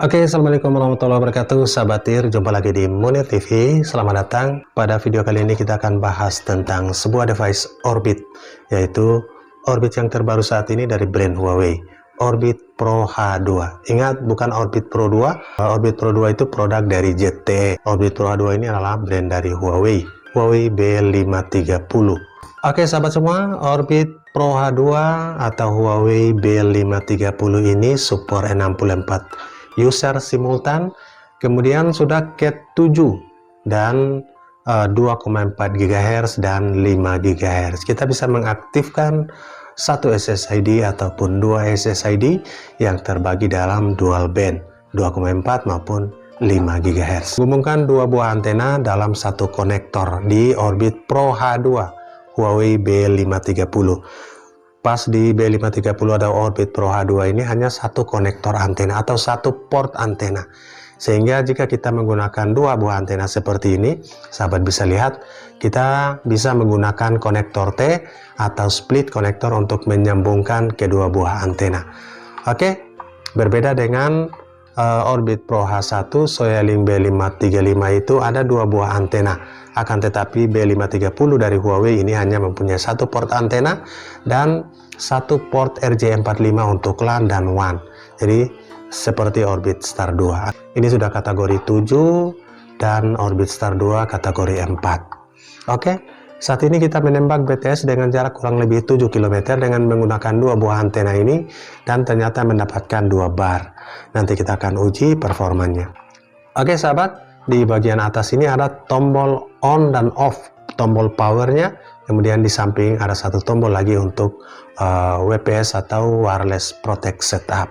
Oke, Assalamualaikum warahmatullahi wabarakatuh, sahabat TIR. Jumpa lagi di Munir TV. Selamat datang. Pada video kali ini kita akan bahas tentang sebuah device Orbit, yaitu Orbit yang terbaru saat ini dari brand Huawei, Orbit Pro H2. Ingat, bukan Orbit Pro 2. Orbit Pro 2 itu produk dari ZTE. Orbit Pro H2 ini adalah brand dari Huawei, Huawei B530. Oke, sahabat semua, Orbit Pro H2 atau Huawei B530 ini support 64 user simultan, kemudian sudah Cat 7 dan 2,4 GHz dan 5 GHz. Kita bisa mengaktifkan satu SSID ataupun dua SSID yang terbagi dalam dual band 2,4 maupun 5 GHz. Hubungkan dua buah antena dalam satu konektor di Orbit Pro H2 Huawei B530. Pas di B530 ada Orbit Pro H2 ini hanya satu konektor antena atau satu port antena, sehingga jika kita menggunakan dua buah antena seperti ini, sahabat bisa lihat kita bisa menggunakan konektor T atau split konektor untuk menyambungkan kedua buah antena. Oke, berbeda dengan Orbit Pro H1 Xiaoling B535 itu ada dua buah antena, akan tetapi B530 dari Huawei ini hanya mempunyai satu port antena dan satu port RJ45 untuk LAN dan WAN. Jadi seperti Orbit Star 2 ini sudah kategori 7 dan Orbit Star 2 kategori 4. Oke, saat ini kita menembak BTS dengan jarak kurang lebih 7 km dengan menggunakan dua buah antena ini dan ternyata mendapatkan 2 bar. Nanti kita akan uji performanya. Oke sahabat, di bagian atas ini ada tombol on dan off, tombol powernya, kemudian di samping ada satu tombol lagi untuk WPS atau wireless protect setup.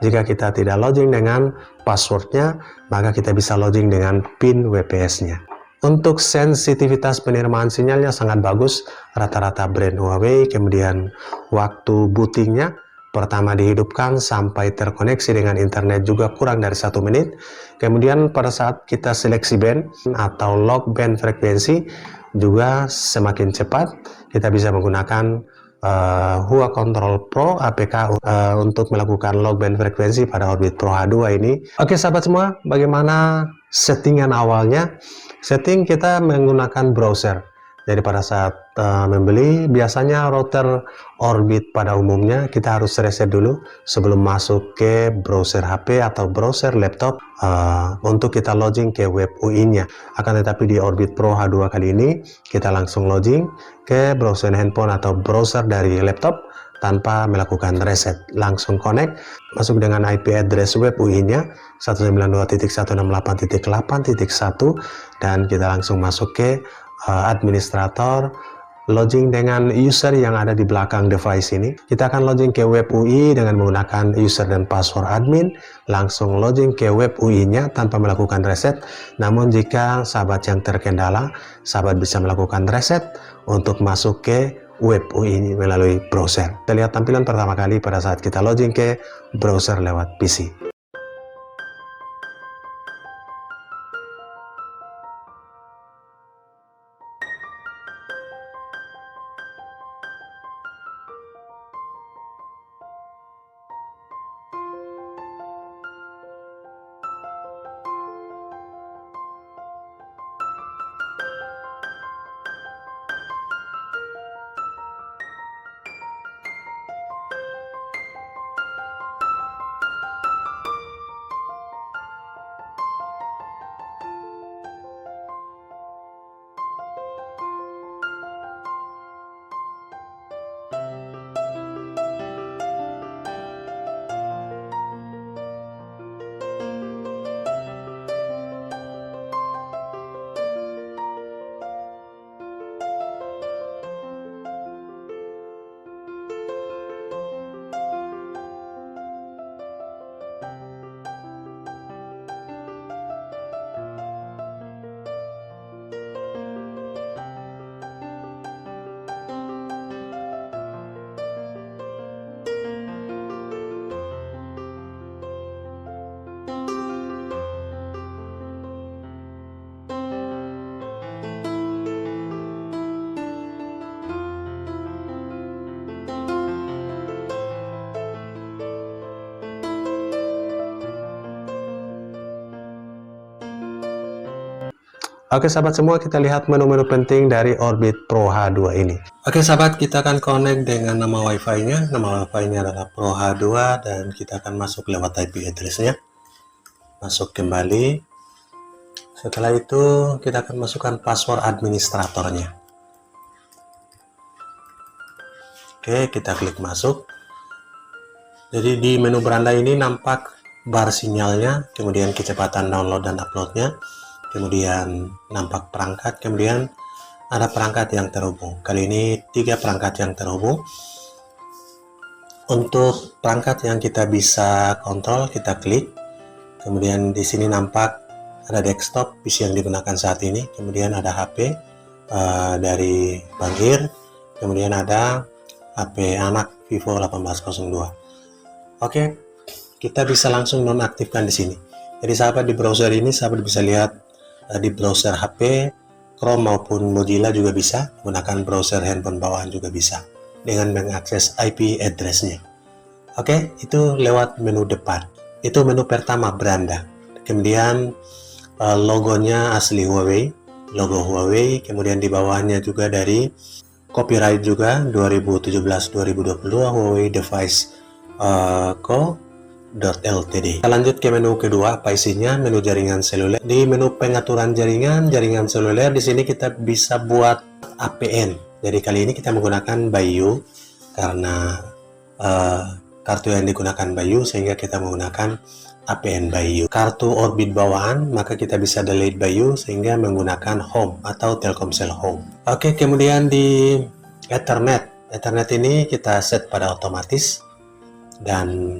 Jika kita tidak login dengan passwordnya, maka kita bisa login dengan pin WPS-nya. Untuk sensitivitas penerimaan sinyalnya sangat bagus, rata-rata brand Huawei. Kemudian waktu bootingnya, pertama dihidupkan sampai terkoneksi dengan internet juga kurang dari 1 menit. Kemudian pada saat kita seleksi band atau lock band frekuensi juga semakin cepat. Kita bisa menggunakan Huawei Control Pro APK untuk melakukan lock band frekuensi pada Orbit Pro H2 ini. Oke sahabat semua, bagaimana settingan awalnya? Setting kita menggunakan browser. Jadi pada saat membeli, biasanya router Orbit pada umumnya kita harus reset dulu sebelum masuk ke browser HP atau browser laptop untuk kita login ke web UI-nya. Akan tetapi di Orbit Pro H2 kali ini kita langsung login ke browser handphone atau browser dari laptop tanpa melakukan reset, langsung connect, masuk dengan IP address web UI-nya 192.168.8.1 dan kita langsung masuk ke administrator, login dengan user yang ada di belakang device ini. Kita akan login ke web UI dengan menggunakan user dan password admin, langsung login ke web UI-nya tanpa melakukan reset. Namun jika sahabat yang terkendala, sahabat bisa melakukan reset untuk masuk ke web UI ini melalui browser. Kita lihat tampilan pertama kali pada saat kita login ke browser lewat PC. Oke sahabat semua, kita lihat menu-menu penting dari Orbit Pro H2 ini. Oke sahabat, kita akan connect dengan nama Wi-Fi-nya. Nama Wi-Fi-nya adalah Pro H2 dan kita akan masuk lewat IP address-nya. Masuk kembali. Setelah itu kita akan masukkan password administratornya. Oke, kita klik masuk. Jadi di menu beranda ini nampak bar sinyalnya, kemudian kecepatan download dan uploadnya, kemudian nampak perangkat, kemudian ada perangkat yang terhubung. Kali ini 3 perangkat yang terhubung. Untuk perangkat yang kita bisa kontrol, kita klik. Kemudian di sini nampak ada desktop PC yang digunakan saat ini, kemudian ada HP dari Bang Ir, kemudian ada HP anak Vivo 1802. Oke, kita bisa langsung nonaktifkan di sini. Jadi sahabat, di browser ini sahabat bisa lihat di browser HP, Chrome maupun Mozilla juga bisa, menggunakan browser handphone bawaan juga bisa dengan mengakses IP address-nya. Oke, itu lewat menu depan. Itu menu pertama, beranda. Kemudian logonya asli Huawei, logo Huawei, kemudian di bawahnya juga dari copyright juga 2017-2022 Huawei Device Co.ltd. Kita lanjut ke menu kedua, apa isinya? Menu jaringan seluler. Di menu pengaturan jaringan seluler, di sini kita bisa buat APN. Jadi kali ini kita menggunakan Bayu karena kartu yang digunakan Bayu, sehingga kita menggunakan APN Bayu. Kartu Orbit bawaan, maka kita bisa delete Bayu sehingga menggunakan Home atau Telkomsel Home. Oke, kemudian di Ethernet. Ethernet ini kita set pada otomatis. Dan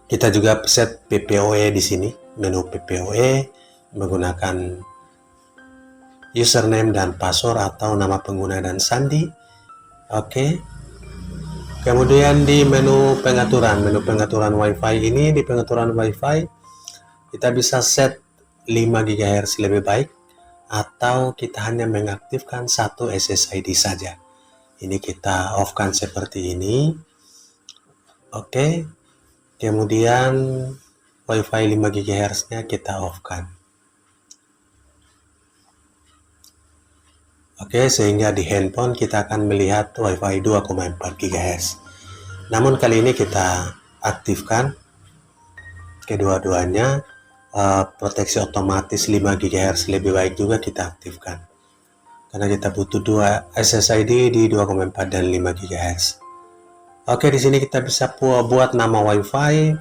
kita juga set PPOE di sini, menu PPOE menggunakan username dan password atau nama pengguna dan sandi. Oke. Kemudian di menu pengaturan Wi-Fi ini, di pengaturan Wi-Fi kita bisa set 5 GHz lebih baik atau kita hanya mengaktifkan 1 SSID saja. Ini kita off-kan seperti ini. Oke, kemudian Wi-Fi 5 GHz-nya kita off-kan. Oke, sehingga di handphone kita akan melihat Wi-Fi 2,4 GHz. Namun kali ini kita aktifkan kedua-duanya. Proteksi otomatis 5 GHz lebih baik juga kita aktifkan. Karena kita butuh 2 SSID di 2,4 dan 5 GHz. Oke, di sini kita bisa buat nama Wi-Fi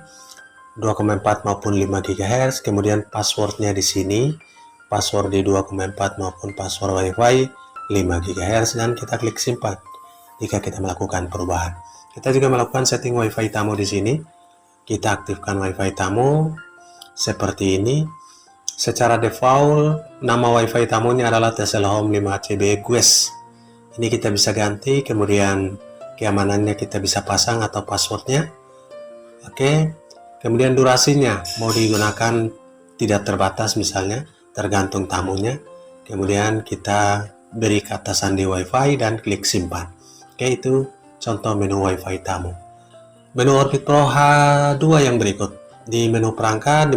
2,4 maupun 5 GHz, kemudian passwordnya di sini, password di 2,4 maupun password Wi-Fi 5 GHz, dan kita klik simpan jika kita melakukan perubahan. Kita juga melakukan setting Wi-Fi tamu di sini. Kita aktifkan Wi-Fi tamu seperti ini. Secara default nama Wi-Fi tamunya adalah Tesla Home 5CB Guest. Ini kita bisa ganti, kemudian keamanannya kita bisa pasang atau passwordnya. Oke, kemudian durasinya mau digunakan tidak terbatas misalnya, tergantung tamunya. Kemudian kita beri kata sandi Wi-Fi dan klik simpan. Oke, itu contoh menu Wi-Fi tamu. Menu Orbit Pro H2 yang berikut. Di menu perangkat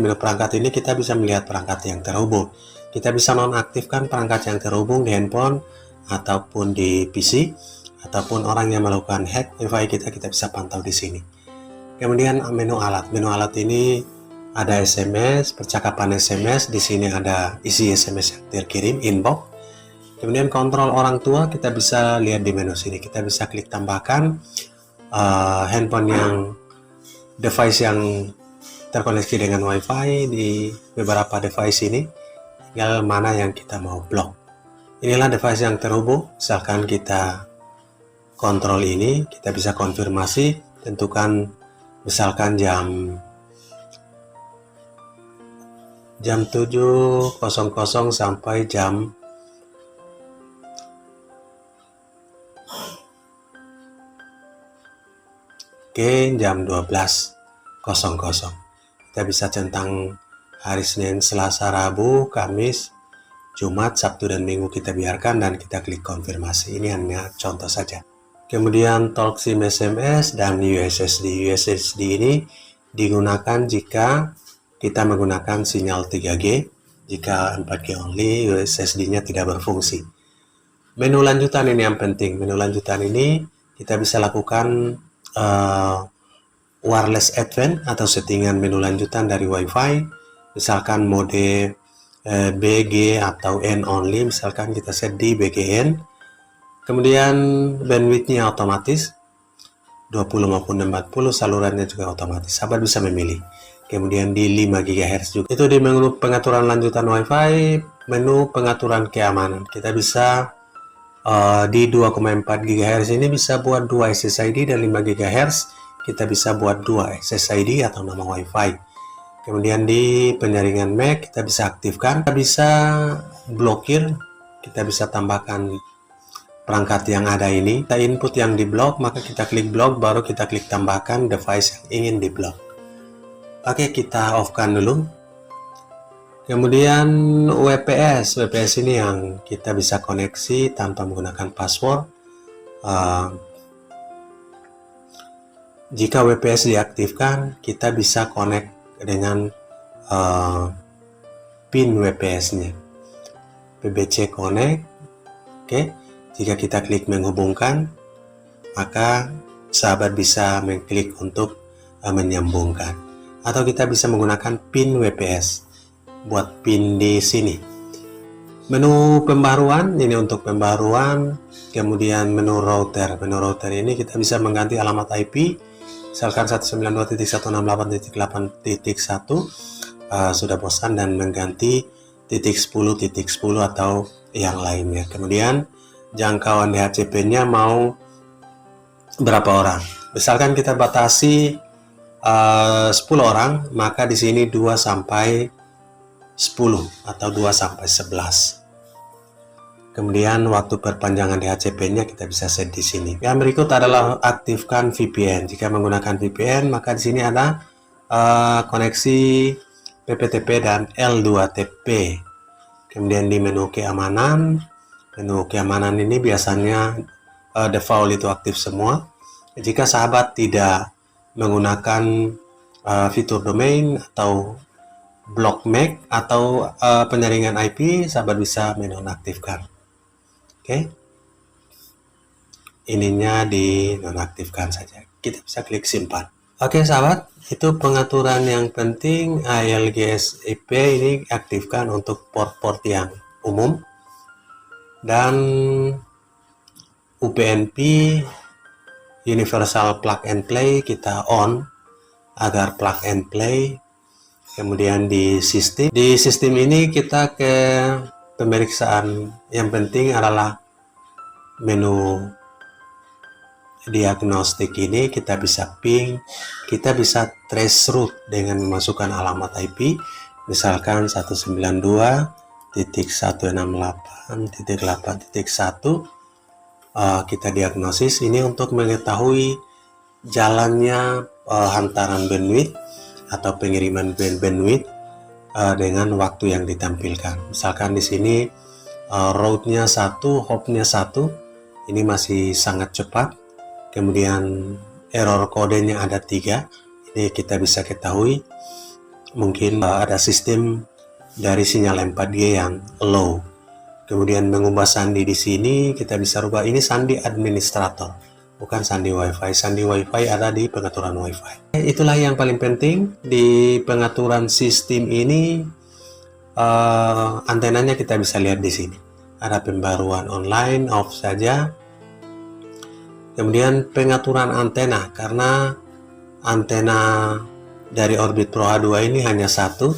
ini kita bisa melihat perangkat yang terhubung. Kita bisa nonaktifkan perangkat yang terhubung di handphone ataupun di PC. Ataupun orang yang melakukan hack Wi-Fi kita bisa pantau di sini. Kemudian menu alat ini ada SMS, percakapan SMS, di sini ada isi SMS yang terkirim, inbox. Kemudian kontrol orang tua kita bisa lihat di menu sini. Kita bisa klik tambahkan handphone yang device yang terkoneksi dengan Wi-Fi di beberapa device ini. Tinggal mana yang kita mau blok. Inilah device yang terhubung. Misalkan kita kontrol ini, kita bisa konfirmasi, tentukan misalkan jam 7.00 sampai jam 12.00. Kita bisa centang hari Senin, Selasa, Rabu, Kamis, Jumat, Sabtu, dan Minggu kita biarkan dan kita klik konfirmasi. Ini hanya contoh saja. Kemudian talk SIM SMS dan USSD. USSD ini digunakan jika kita menggunakan sinyal 3G Jika 4G only, SSD-nya tidak berfungsi. Menu lanjutan ini yang penting. Menu lanjutan ini kita bisa lakukan wireless advance atau settingan menu lanjutan dari WiFi. Misalkan mode BG atau N only, misalkan kita set di BGN. Kemudian bandwidth-nya otomatis 20 maupun 40, salurannya juga otomatis. Sahabat bisa memilih. Kemudian di 5 GHz juga. Itu di menu pengaturan lanjutan WiFi, menu pengaturan keamanan. Kita bisa di 2,4 GHz ini bisa buat 2 SSID, dan 5 GHz kita bisa buat 2 SSID atau nama WiFi. Kemudian di penyaringan MAC kita bisa aktifkan, kita bisa blokir, kita bisa tambahkan perangkat yang ada ini. Kita input yang di blok, maka kita klik blok, baru kita klik tambahkan device yang ingin di blok. Oke, kita off-kan dulu. Kemudian WPS ini yang kita bisa koneksi tanpa menggunakan password. Jika WPS diaktifkan, kita bisa connect dengan pin WPS-nya. PBC connect. Oke. Jika kita klik menghubungkan, maka sahabat bisa mengklik untuk menyambungkan. Atau kita bisa menggunakan pin WPS. Buat pin di sini. Menu pembaruan, ini untuk pembaruan. Kemudian menu router. Menu router ini kita bisa mengganti alamat IP. Misalkan 192.168.8.1 sudah bosan dan mengganti .10.10 atau yang lainnya. Kemudian jangkauan DHCP-nya mau berapa orang? Misalkan kita batasi 10 orang, maka di sini 2 sampai 10 atau 2 sampai 11. Kemudian waktu perpanjangan DHCP-nya kita bisa set di sini. Yang berikut adalah aktifkan VPN. Jika menggunakan VPN, maka di sini ada koneksi PPTP dan L2TP. Kemudian di menu keamanan. Menu keamanan ini biasanya default itu aktif semua. Jika sahabat tidak menggunakan fitur domain atau block MAC atau penyaringan IP, sahabat bisa menonaktifkan. Oke. Ininya dinonaktifkan saja. Kita bisa klik simpan. Oke sahabat, itu pengaturan yang penting. ALGS IP ini aktifkan untuk port-port yang umum. Dan UPnP Universal Plug and Play kita on agar plug and play. Kemudian di sistem ini kita ke pemeriksaan. Yang penting adalah menu diagnostik ini kita bisa ping, kita bisa trace route dengan memasukkan alamat IP, misalkan 192.168.8.1. Kita diagnosis ini untuk mengetahui jalannya hantaran bandwidth atau pengiriman bandwidth dengan waktu yang ditampilkan. Misalkan di sini route-nya 1, hop-nya 1, ini masih sangat cepat. Kemudian error kodenya ada 3, ini kita bisa ketahui mungkin ada sistem dari sinyal 4G yang low. Kemudian mengubah sandi di sini kita bisa rubah, ini sandi administrator, bukan sandi WiFi. Sandi WiFi ada di pengaturan WiFi. Itulah yang paling penting di pengaturan sistem ini. Antenanya kita bisa lihat di sini. Ada pembaruan online, off saja. Kemudian pengaturan antena, karena antena dari Orbit Pro H2 ini hanya satu.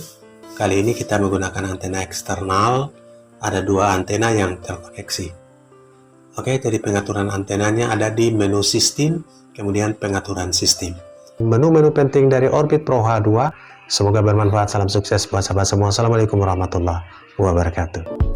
Kali ini kita menggunakan antena eksternal. Ada 2 antena yang terkoneksi. Oke, jadi pengaturan antenanya ada di menu sistem, kemudian pengaturan sistem. Menu-menu penting dari Orbit Pro H2. Semoga bermanfaat. Salam sukses buat sahabat semua. Assalamualaikum warahmatullahi wabarakatuh.